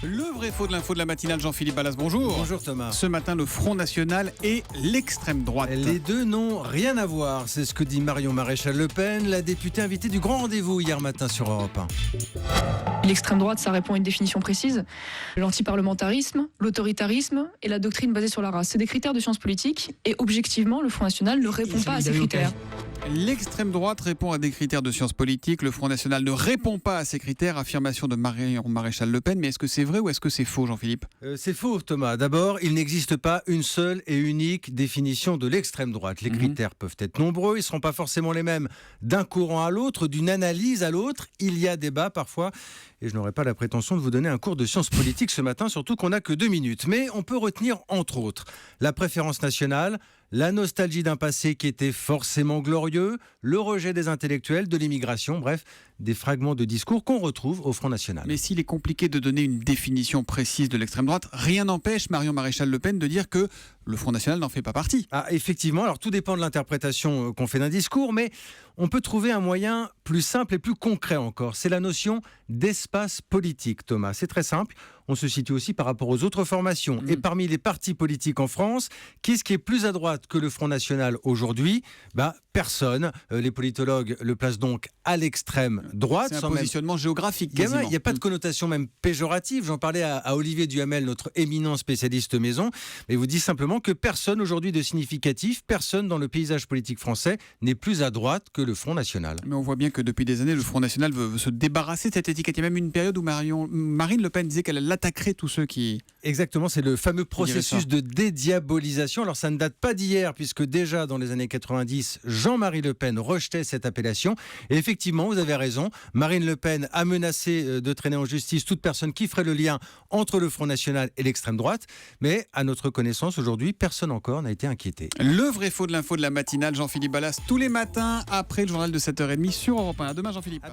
Le vrai faux de l'info de la matinale, Jean-Philippe Ballas, bonjour. Bonjour Thomas. Ce matin, le Front National et l'extrême droite. Les deux n'ont rien à voir, c'est ce que dit Marion Maréchal-Le Pen, la députée invitée du Grand Rendez-vous hier matin sur Europe 1. L'extrême droite, ça répond à une définition précise. L'antiparlementarisme, l'autoritarisme et la doctrine basée sur la race. C'est des critères de sciences politiques et objectivement, le Front National ne répond pas à ces critères. L'extrême droite répond à des critères de sciences politiques. Le Front National ne répond pas à ces critères. Affirmation de Marion Maréchal-Le Pen. Mais est-ce que c'est vrai ou est-ce que c'est faux, Jean-Philippe ? C'est faux Thomas. D'abord, il n'existe pas une seule et unique définition de l'extrême droite. Les critères peuvent être nombreux, ils ne seront pas forcément les mêmes d'un courant à l'autre, d'une analyse à l'autre. Il y a débat parfois. Et je n'aurai pas la prétention de vous donner un cours de sciences politiques ce matin, surtout qu'on n'a que 2 minutes. Mais on peut retenir, entre autres, la préférence nationale, la nostalgie d'un passé qui était forcément glorieux, le rejet des intellectuels, de l'immigration, bref, des fragments de discours qu'on retrouve au Front National. Mais s'il est compliqué de donner une définition précise de l'extrême droite, rien n'empêche Marion Maréchal-Le Pen de dire que le Front National n'en fait pas partie. Ah, effectivement, alors tout dépend de l'interprétation qu'on fait d'un discours, mais on peut trouver un moyen plus simple et plus concret encore. C'est la notion d'espace politique, Thomas. C'est très simple. On se situe aussi par rapport aux autres formations. Et parmi les partis politiques en France, qu'est-ce qui est plus à droite que le Front National aujourd'hui ? Personne. Les politologues le placent donc à l'extrême droite. C'est un positionnement géographique. Il n'y a pas de connotation même péjorative. J'en parlais à Olivier Duhamel, notre éminent spécialiste maison. Mais il vous dit simplement que personne aujourd'hui de significatif, personne dans le paysage politique français n'est plus à droite que le Front National. Mais on voit bien que depuis des années, le Front National veut se débarrasser de cette étiquette. Il y a même une période où Marine Le Pen disait qu'elle attaquerait tous ceux qui... Exactement, c'est le fameux processus de dédiabolisation. Alors ça ne date pas d'hier, puisque déjà dans les années 90, Jean-Marie Le Pen rejetait cette appellation. Et effectivement, vous avez raison, Marine Le Pen a menacé de traîner en justice toute personne qui ferait le lien entre le Front National et l'extrême droite. Mais à notre connaissance, aujourd'hui, personne encore n'a été inquiété. Le vrai faux de l'info de la matinale, Jean-Philippe Ballas, tous les matins après le journal de 7h30 sur Europe 1. À demain, Jean-Philippe.